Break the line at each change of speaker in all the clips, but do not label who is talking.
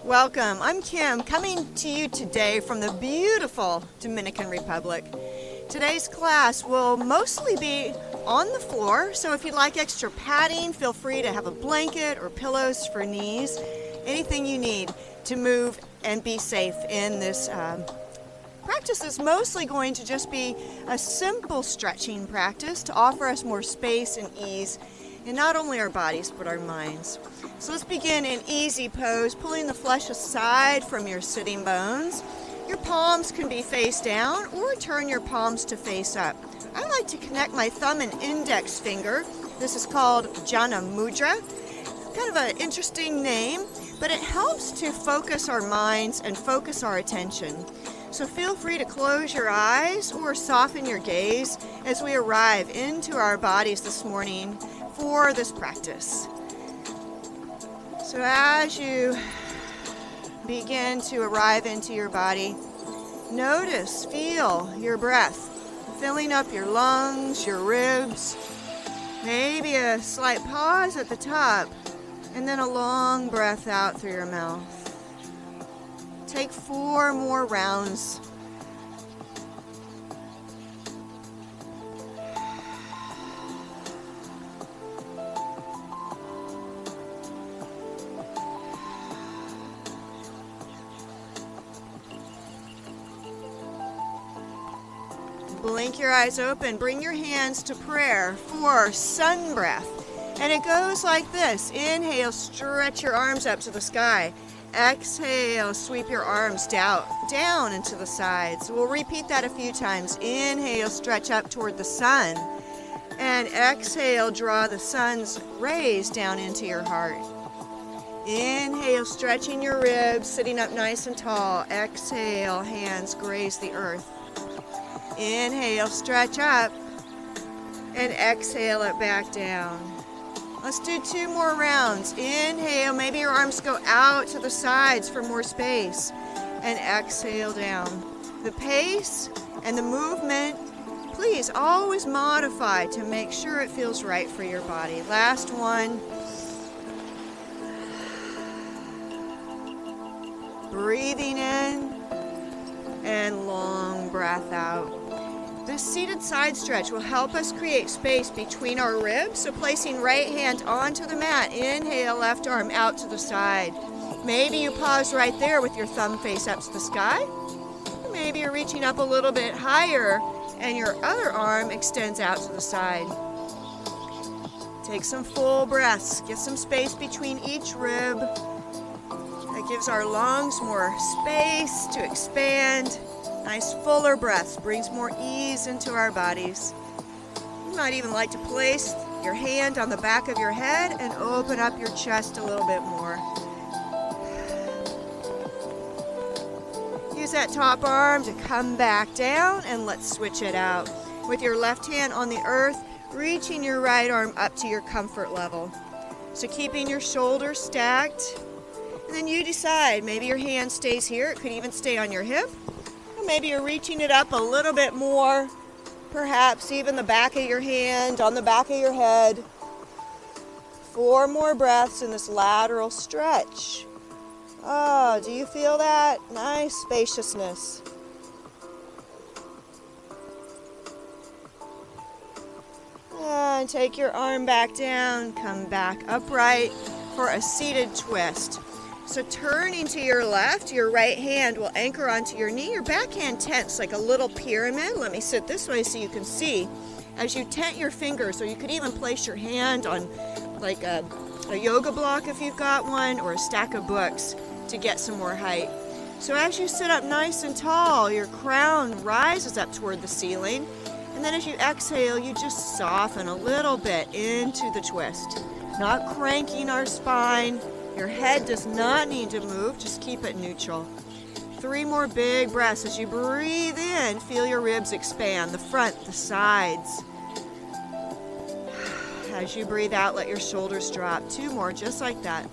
Welcome, I'm Kim, coming to you today from the beautiful Dominican Republic. Today's class will mostly be on the floor, so if you'd like extra padding, feel free to have a blanket or pillows for knees, anything you need to move and be safe in this practice is mostly going to just be a simple stretching practice to offer us more space and ease in not only our bodies but our minds. So let's begin in easy pose, pulling the flesh aside from your sitting bones. Your palms can be face down or turn your palms to face up. I like to connect my thumb and index finger. This is called Jana Mudra. Kind of an interesting name, but it helps to focus our minds and focus our attention. So feel free to close your eyes or soften your gaze as we arrive into our bodies this morning for this practice. So as you begin to arrive into your body, notice, feel your breath filling up your lungs, your ribs, maybe a slight pause at the top, and then a long breath out through your mouth. Take 4 more rounds. Blink your eyes open. Bring your hands to prayer for sun breath. And it goes like this. Inhale, stretch your arms up to the sky. Exhale, sweep your arms down into the sides. We'll repeat that a few times. Inhale, stretch up toward the sun. And exhale, draw the sun's rays down into your heart. Inhale, stretching your ribs, sitting up nice and tall. Exhale, hands graze the earth. Inhale, stretch up, and exhale it back down. Let's do 2 more rounds. Inhale, maybe your arms go out to the sides for more space, and exhale down. The pace and the movement, please always modify to make sure it feels right for your body. Last one. Breathing in and long breath out. This seated side stretch will help us create space between our ribs, so placing right hand onto the mat. Inhale, left arm out to the side. Maybe you pause right there with your thumb face up to the sky. Maybe you're reaching up a little bit higher and your other arm extends out to the side. Take some full breaths. Get some space between each rib. That gives our lungs more space to expand. Nice fuller breaths, brings more ease into our bodies. You might even like to place your hand on the back of your head and open up your chest a little bit more. Use that top arm to come back down, and let's switch it out. With your left hand on the earth, reaching your right arm up to your comfort level. So keeping your shoulders stacked. And then you decide, maybe your hand stays here, it could even stay on your hip. Maybe you're reaching it up a little bit more, perhaps even the back of your hand on the back of your head. 4 more breaths in this lateral stretch. Oh, do you feel that? Nice spaciousness. And take your arm back down, come back upright for a seated twist. So turning to your left, your right hand will anchor onto your knee. Your back hand tense like a little pyramid. Let me sit this way so you can see. As you tent your fingers, or you could even place your hand on like a yoga block if you've got one, or a stack of books to get some more height. So as you sit up nice and tall, your crown rises up toward the ceiling. And then as you exhale, you just soften a little bit into the twist. Not cranking our spine. Your head does not need to move, just keep it neutral. 3 more big breaths. As you breathe in, feel your ribs expand, the front, the sides. As you breathe out, let your shoulders drop. 2 more, just like that.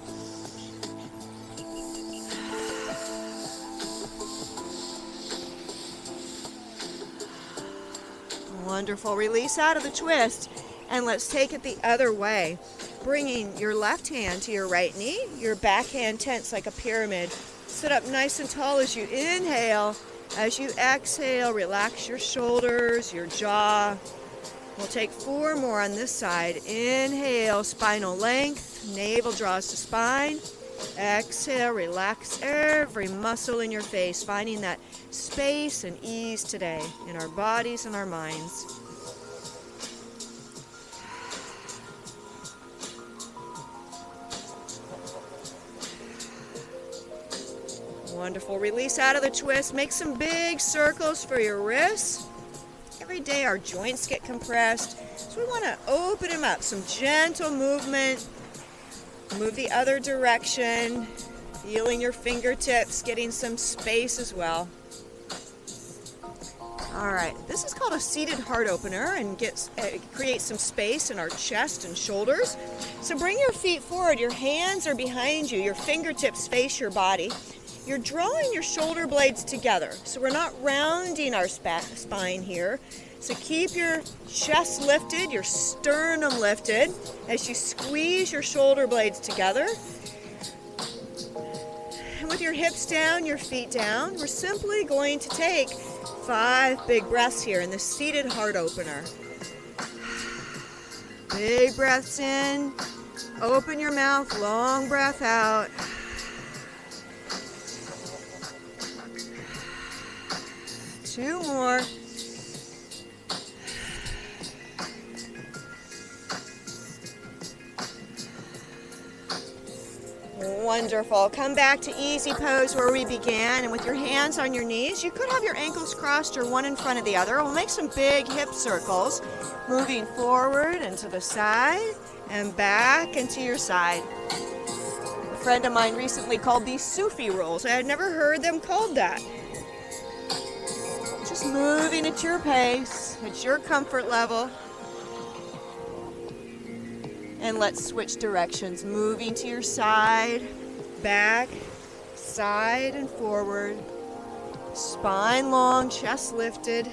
Wonderful. Release out of the twist. And let's take it the other way. Bringing your left hand to your right knee, your back hand tense like a pyramid. Sit up nice and tall as you inhale. As you exhale, relax your shoulders, your jaw. We'll take 4 more on this side. Inhale, spinal length, navel draws to spine. Exhale, relax every muscle in your face, finding that space and ease today in our bodies and our minds. Wonderful. Release out of the twist. Make some big circles for your wrists. Every day our joints get compressed, so we want to open them up. Some gentle movement. Move the other direction. Feeling your fingertips, getting some space as well. All right, this is called a seated heart opener and creates some space in our chest and shoulders. So bring your feet forward. Your hands are behind you. Your fingertips face your body. You're drawing your shoulder blades together, so we're not rounding our spine here. So keep your chest lifted, your sternum lifted as you squeeze your shoulder blades together. And with your hips down, your feet down, we're simply going to take 5 big breaths here in the seated heart opener. Big breaths in, open your mouth, long breath out. Two more. Wonderful. Come back to easy pose where we began, and with your hands on your knees, you could have your ankles crossed or one in front of the other. We'll make some big hip circles, moving forward and to the side and back and to your side. A friend of mine recently called these Sufi Rolls. I had never heard them called that. Just moving at your pace, at your comfort level. And let's switch directions. Moving to your side, back, side and forward. Spine long, chest lifted.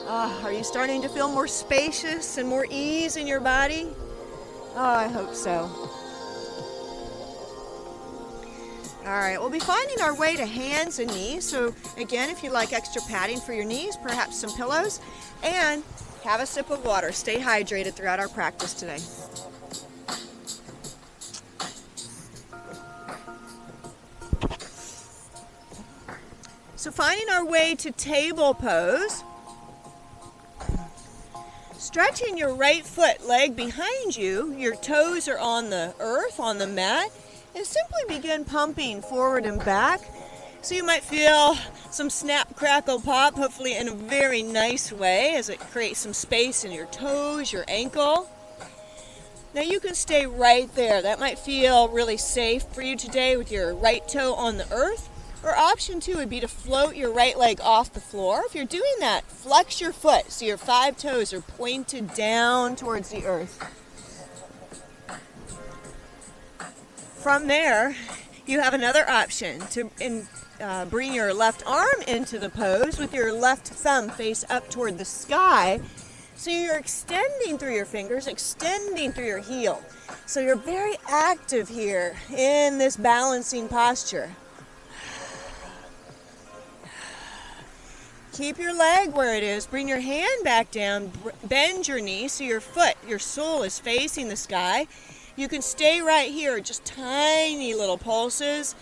Are you starting to feel more spacious and more ease in your body? Oh, I hope so. All right, we'll be finding our way to hands and knees. So again, if you like extra padding for your knees, perhaps some pillows, and have a sip of water. Stay hydrated throughout our practice today. So finding our way to table pose. Stretching your right foot leg behind you, your toes are on the earth, on the mat, and simply begin pumping forward and back. So you might feel some snap, crackle, pop, hopefully in a very nice way as it creates some space in your toes, your ankle. Now you can stay right there. That might feel really safe for you today with your right toe on the earth. Or option 2 would be to float your right leg off the floor. If you're doing that, flex your foot so your 5 toes are pointed down towards the earth. From there, you have another option to bring your left arm into the pose with your left thumb face up toward the sky. So you're extending through your fingers, extending through your heel. So you're very active here in this balancing posture. Keep your leg where it is. Bring your hand back down. Bend your knee so your foot, your sole is facing the sky. You can stay right here, just tiny little pulses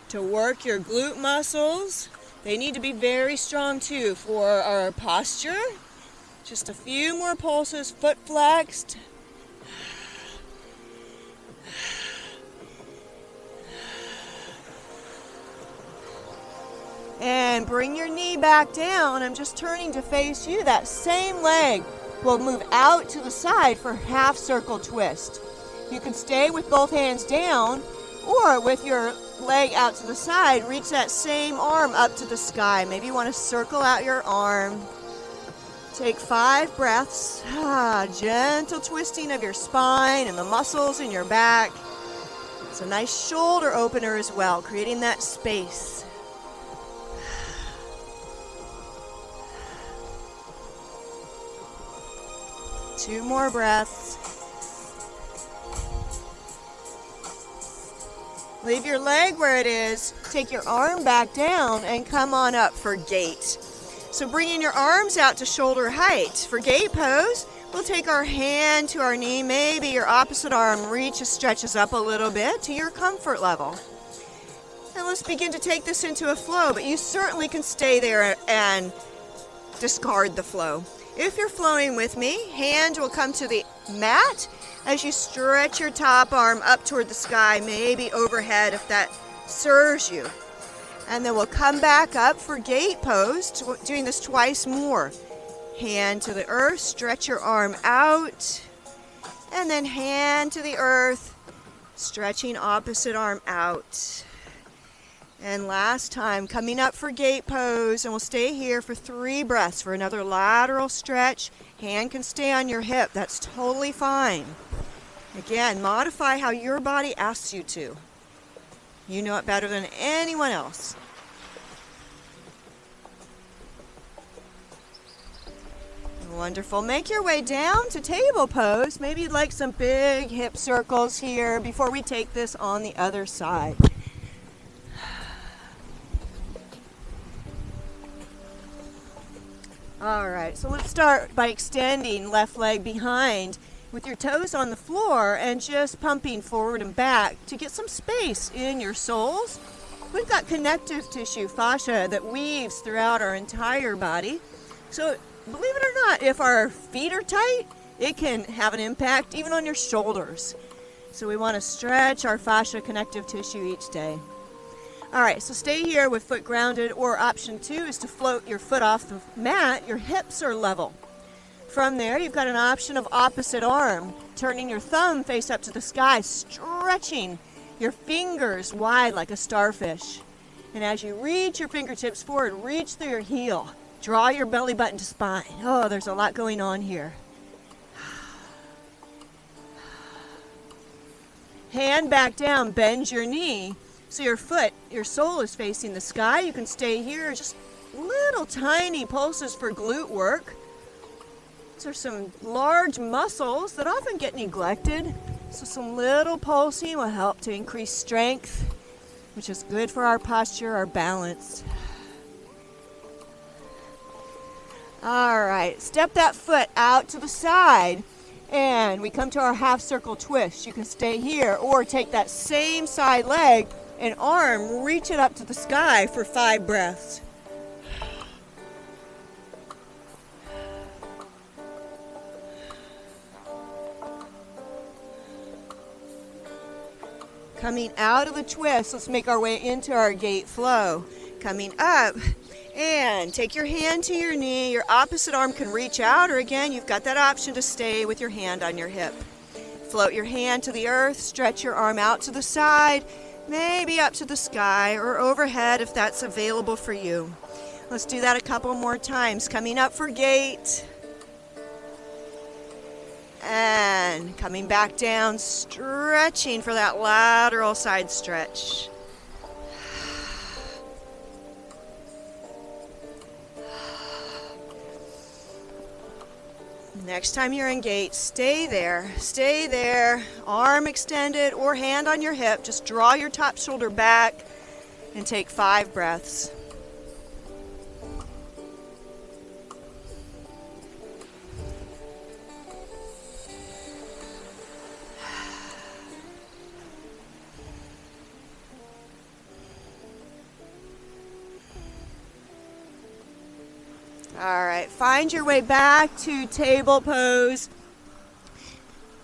to work your glute muscles. They need to be very strong too for our posture. Just a few more pulses, foot flexed. And bring your knee back down. I'm just turning to face you. That same leg will move out to the side for half circle twist. You can stay with both hands down, or with your leg out to the side, reach that same arm up to the sky. Maybe you want to circle out your arm. Take 5 breaths. Gentle twisting of your spine and the muscles in your back. It's a nice shoulder opener as well, creating that space. 2 more breaths. Leave your leg where it is. Take your arm back down and come on up for gate. So bringing your arms out to shoulder height. For gate pose, we'll take our hand to our knee. Maybe your opposite arm reaches, stretches up a little bit to your comfort level. And let's begin to take this into a flow, but you certainly can stay there and discard the flow. If you're flowing with me, hand will come to the mat as you stretch your top arm up toward the sky, maybe overhead if that serves you. And then we'll come back up for gate pose, doing this twice more. Hand to the earth, stretch your arm out, and then hand to the earth, stretching opposite arm out. And last time, coming up for gate pose, and we'll stay here for 3 breaths for another lateral stretch. Hand can stay on your hip, that's totally fine. Again, modify how your body asks you to. You know it better than anyone else. Wonderful. Make your way down to table pose. Maybe you'd like some big hip circles here before we take this on the other side. All right, so let's start by extending left leg behind with your toes on the floor and just pumping forward and back to get some space in your soles. We've got connective tissue, fascia, that weaves throughout our entire body. So believe it or not, if our feet are tight, it can have an impact even on your shoulders. So we want to stretch our fascia connective tissue each day. All right, so stay here with foot grounded, or option 2 is to float your foot off the mat. Your hips are level. From there, you've got an option of opposite arm, turning your thumb face up to the sky, stretching your fingers wide like a starfish. And as you reach your fingertips forward, reach through your heel. Draw your belly button to spine. Oh, there's a lot going on here. Hand back down, bend your knee. So your foot, your sole is facing the sky. You can stay here, just little tiny pulses for glute work. These are some large muscles that often get neglected. So some little pulsing will help to increase strength, which is good for our posture, our balance. All right, step that foot out to the side. And we come to our half circle twist. You can stay here or take that same side leg and arm, reach it up to the sky for 5 breaths. Coming out of the twist, let's make our way into our gate flow. Coming up, and take your hand to your knee. Your opposite arm can reach out, or again, you've got that option to stay with your hand on your hip. Float your hand to the earth, stretch your arm out to the side, maybe up to the sky or overhead if that's available for you. Let's do that a couple more times. Coming up for gate. And coming back down, stretching for that lateral side stretch. Next time you're in gate, stay there, arm extended or hand on your hip. Just draw your top shoulder back and take 5 breaths. All right, find your way back to table pose.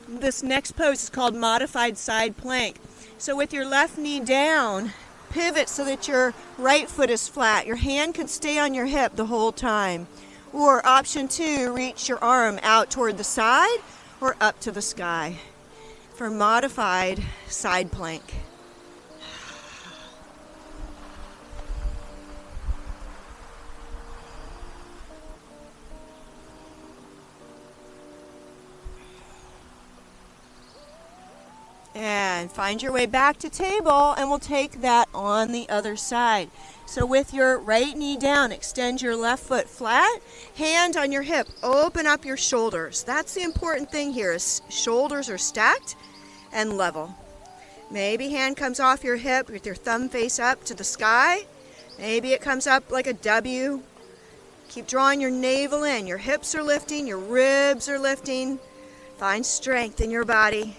This next pose is called modified side plank. So with your left knee down, pivot so that your right foot is flat. Your hand can stay on your hip the whole time. Or option 2, reach your arm out toward the side or up to the sky for modified side plank. And find your way back to table, and we'll take that on the other side. So with your right knee down, extend your left foot flat, hand on your hip, open up your shoulders. That's the important thing here, is shoulders are stacked and level. Maybe hand comes off your hip with your thumb face up to the sky. Maybe it comes up like a W. Keep drawing your navel in. Your hips are lifting, your ribs are lifting. Find strength in your body,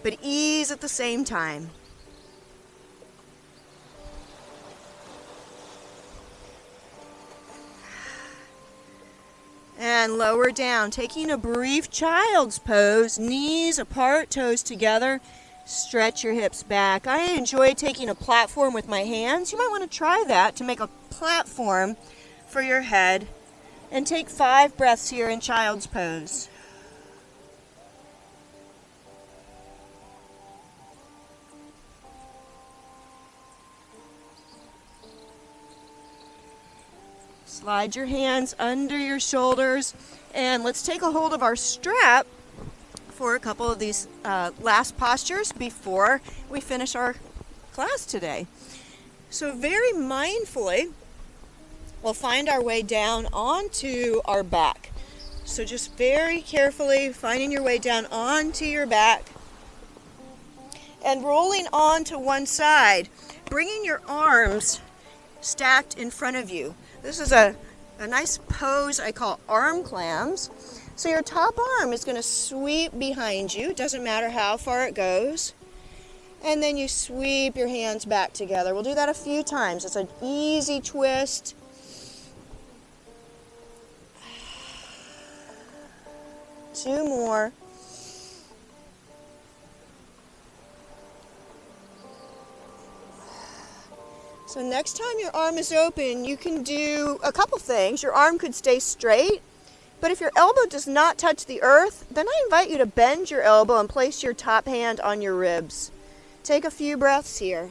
but ease at the same time. And lower down, taking a brief child's pose, knees apart, toes together. Stretch your hips back. I enjoy taking a platform with my hands. You might want to try that to make a platform for your head. And take 5 breaths here in child's pose. Slide your hands under your shoulders, and let's take a hold of our strap for a couple of these last postures before we finish our class today. So very mindfully, we'll find our way down onto our back. So just very carefully finding your way down onto your back and rolling onto one side, bringing your arms stacked in front of you. This is a nice pose I call arm clams. So your top arm is going to sweep behind you. It doesn't matter how far it goes. And then you sweep your hands back together. We'll do that a few times. It's an easy twist. Two more. So next time your arm is open, you can do a couple things. Your arm could stay straight, but if your elbow does not touch the earth, then I invite you to bend your elbow and place your top hand on your ribs. Take a few breaths here.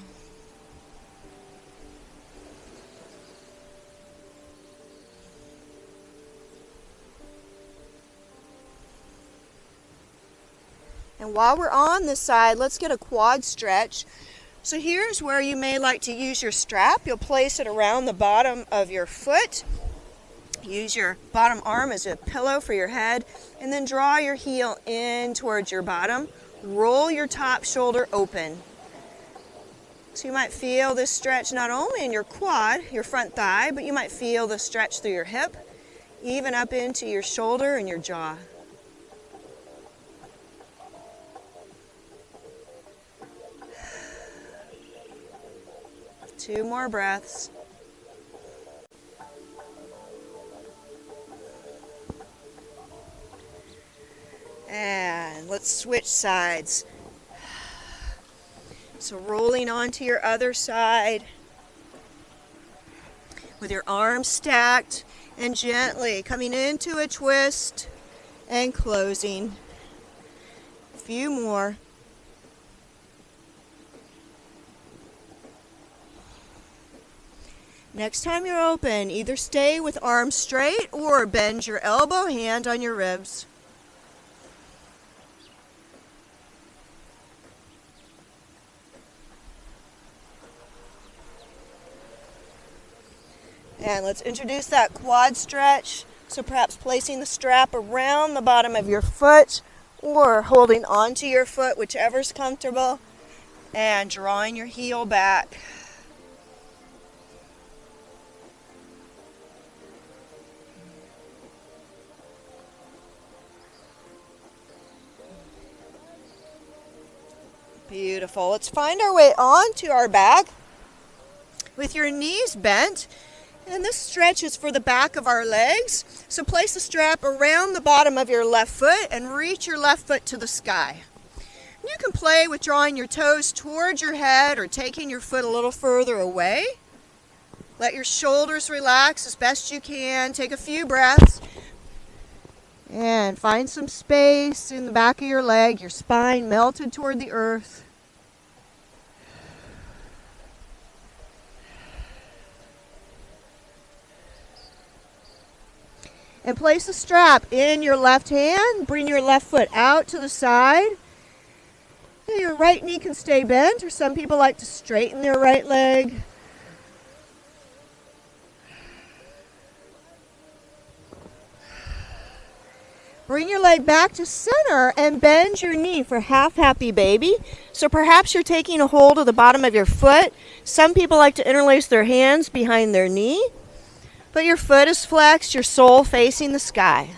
And while we're on this side, let's get a quad stretch. So here's where you may like to use your strap. You'll place it around the bottom of your foot. Use your bottom arm as a pillow for your head, and then draw your heel in towards your bottom. Roll your top shoulder open. So you might feel this stretch not only in your quad, your front thigh, but you might feel the stretch through your hip, even up into your shoulder and your jaw. Two more breaths. And let's switch sides. So rolling onto your other side with your arms stacked and gently coming into a twist and closing. A few more. Next time you're open, either stay with arms straight or bend your elbow, hand on your ribs. And let's introduce that quad stretch. So perhaps placing the strap around the bottom of your foot or holding onto your foot, whichever's comfortable, and drawing your heel back. Beautiful. Let's find our way onto our back with your knees bent. And this stretch is for the back of our legs. So place the strap around the bottom of your left foot and reach your left foot to the sky. You can play with drawing your toes towards your head or taking your foot a little further away. Let your shoulders relax as best you can. Take a few breaths. And find some space in the back of your leg, your spine melted toward the earth. And place the strap in your left hand. Bring your left foot out to the side. Your right knee can stay bent, or some people like to straighten their right leg. Bring your leg back to center and bend your knee for half happy baby. So perhaps you're taking a hold of the bottom of your foot. Some people like to interlace their hands behind their knee, but your foot is flexed, your sole facing the sky.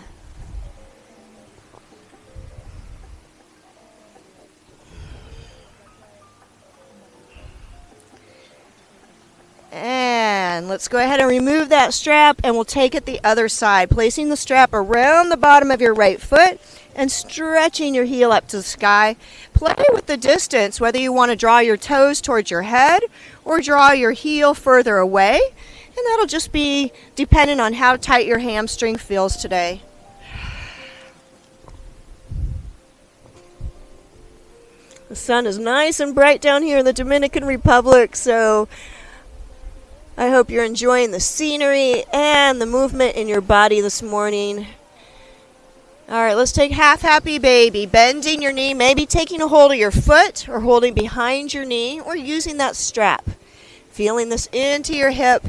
And let's go ahead and remove that strap, and we'll take it the other side, placing the strap around the bottom of your right foot and stretching your heel up to the sky. Play with the distance, whether you want to draw your toes towards your head or draw your heel further away, and that'll just be dependent on how tight your hamstring feels today. The sun is nice and bright down here in the Dominican Republic, so I hope you're enjoying the scenery and the movement in your body this morning. All right, let's take half happy baby, bending your knee, maybe taking a hold of your foot or holding behind your knee or using that strap. Feeling this into your hip.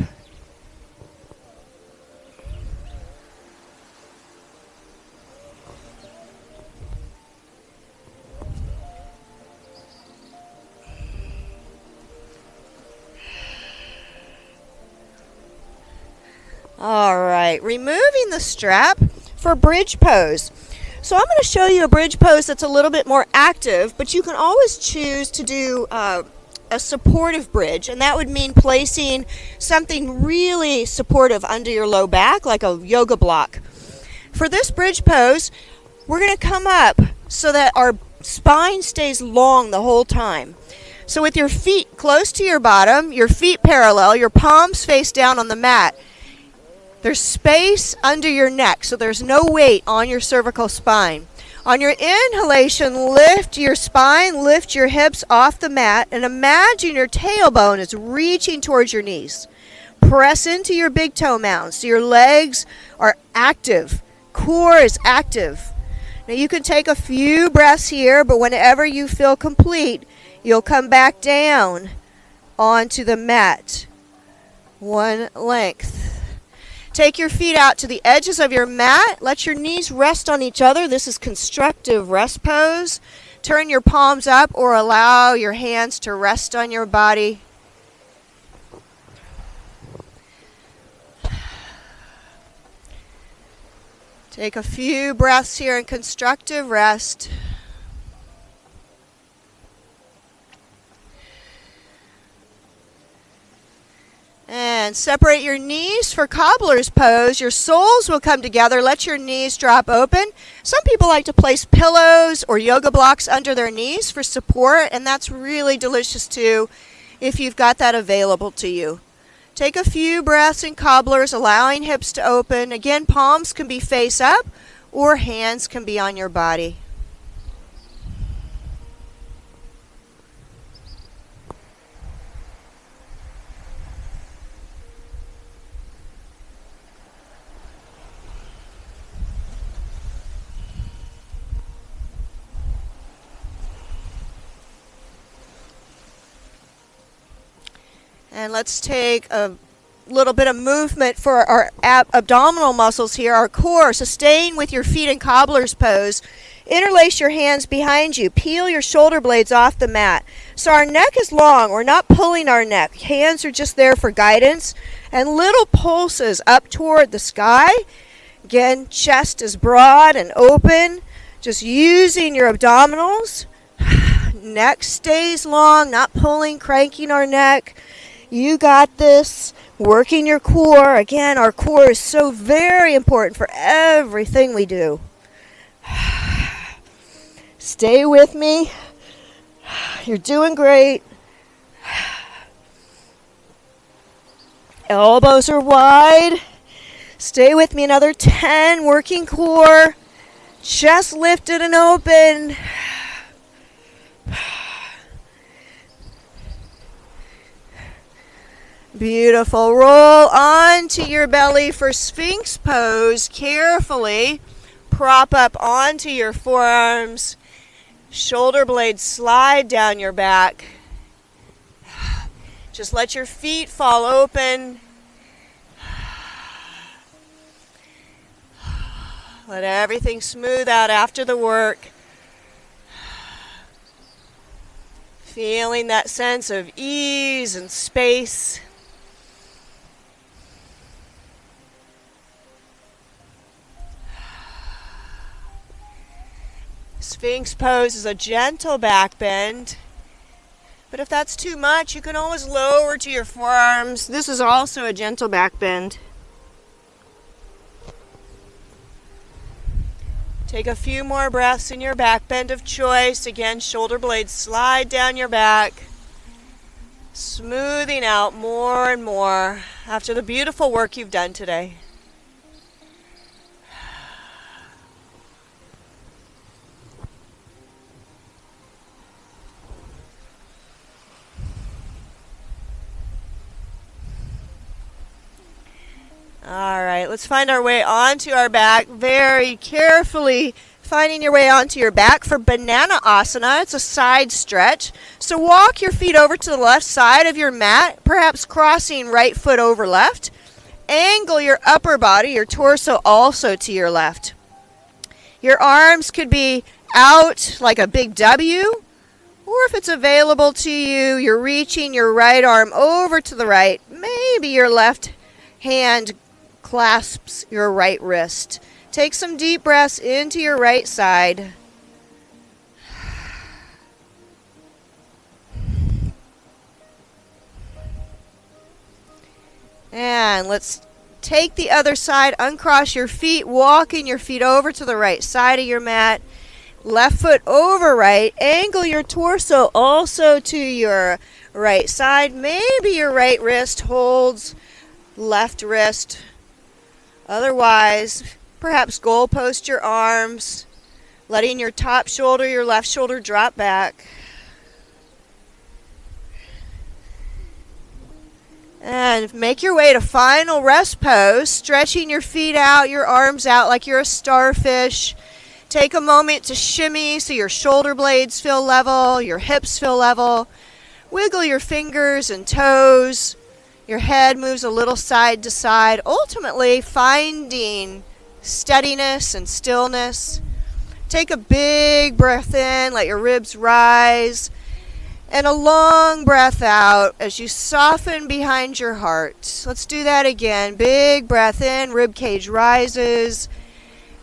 All right, removing the strap for bridge pose. So I'm going to show you a bridge pose that's a little bit more active, but you can always choose to do a supportive bridge, and that would mean placing something really supportive under your low back, like a yoga block. For this bridge pose, we're going to come up so that our spine stays long the whole time. So with your feet close to your bottom, your feet parallel, your palms face down on the mat, there's space under your neck, so there's no weight on your cervical spine. On your inhalation, lift your spine, lift your hips off the mat, and imagine your tailbone is reaching towards your knees. Press into your big toe mound so your legs are active. Core is active. Now you can take a few breaths here, but whenever you feel complete, you'll come back down onto the mat. One length. Take your feet out to the edges of your mat. Let your knees rest on each other. This is constructive rest pose. Turn your palms up or allow your hands to rest on your body. Take a few breaths here in constructive rest. And separate your knees for Cobbler's pose. Your soles will come together. Let your knees drop open. Some people like to place pillows or yoga blocks under their knees for support, and that's really delicious too if you've got that available to you. Take a few breaths in Cobblers, allowing hips to open. Again, palms can be face up or hands can be on your body. And let's take a little bit of movement for our abdominal muscles here, our core. So staying with your feet in Cobbler's pose. Interlace your hands behind you. Peel your shoulder blades off the mat. So our neck is long. We're not pulling our neck. Hands are just there for guidance. And little pulses up toward the sky. Again, chest is broad and open. Just using your abdominals. Neck stays long, not pulling, cranking our neck. You got this. Working your core. Again, our core is so very important for everything we do. Stay with me. You're doing great. Elbows are wide. Stay with me. Another 10. Working core. Chest lifted and open. Beautiful. Roll onto your belly for Sphinx Pose. Carefully prop up onto your forearms. Shoulder blades slide down your back. Just let your feet fall open. Let everything smooth out after the work. Feeling that sense of ease and space. Sphinx Pose is a gentle back bend. But if that's too much, you can always lower to your forearms. This is also a gentle back bend. Take a few more breaths in your back bend of choice. Again, shoulder blades slide down your back, smoothing out more and more after the beautiful work you've done today. All right, let's find our way onto our back, very carefully finding your way onto your back for Banana Asana. It's a side stretch. So walk your feet over to the left side of your mat, perhaps crossing right foot over left. Angle your upper body, your torso also to your left. Your arms could be out like a big W, or if it's available to you, you're reaching your right arm over to the right. Maybe your left hand clasps your right wrist. Take some deep breaths into your right side. And let's take the other side, uncross your feet, walking your feet over to the right side of your mat. Left foot over right, angle your torso also to your right side. Maybe your right wrist holds left wrist. Otherwise, perhaps goal post your arms, letting your top shoulder, your left shoulder drop back. And make your way to final rest pose, stretching your feet out, your arms out like you're a starfish. Take a moment to shimmy so your shoulder blades feel level, your hips feel level. Wiggle your fingers and toes. Your head moves a little side to side, ultimately finding steadiness and stillness. Take a big breath in, let your ribs rise, and a long breath out as you soften behind your heart. Let's do that again. Big breath in, rib cage rises.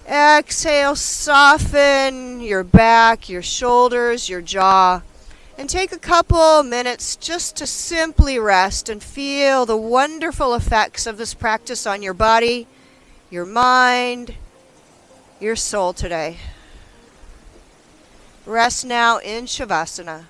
Exhale, soften your back, your shoulders, your jaw. And take a couple minutes just to simply rest and feel the wonderful effects of this practice on your body, your mind, your soul today. Rest now in Shavasana.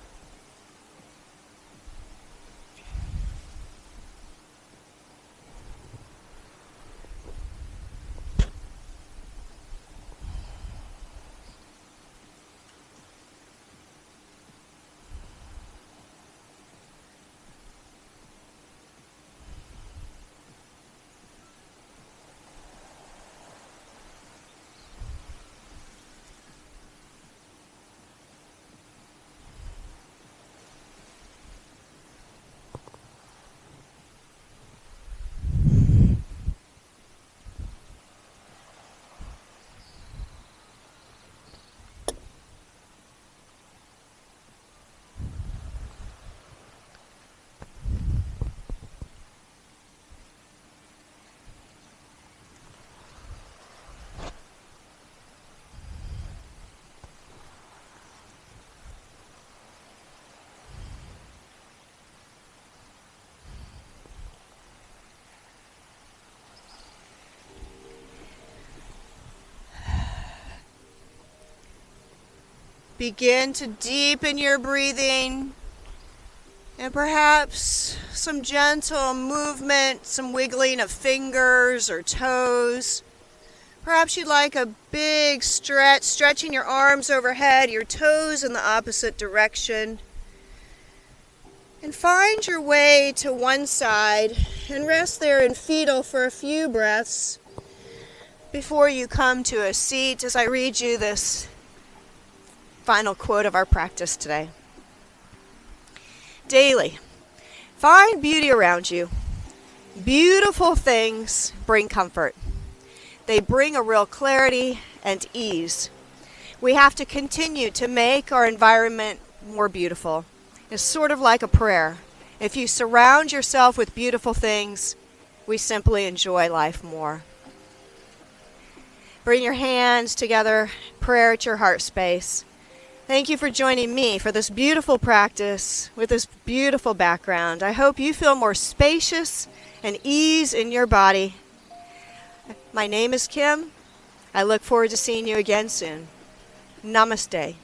Begin to deepen your breathing, and perhaps some gentle movement, some wiggling of fingers or toes. Perhaps you'd like a big stretch, stretching your arms overhead, your toes in the opposite direction. And find your way to one side and rest there in fetal for a few breaths before you come to a seat as I read you this final quote of our practice today. Daily, find beauty around you. Beautiful things bring comfort. They bring a real clarity and ease. We have to continue to make our environment more beautiful. It's sort of like a prayer. If you surround yourself with beautiful things, we simply enjoy life more. Bring your hands together, prayer at your heart space. Thank you for joining me for this beautiful practice with this beautiful background. I hope you feel more spacious and ease in your body. My name is Kim. I look forward to seeing you again soon. Namaste.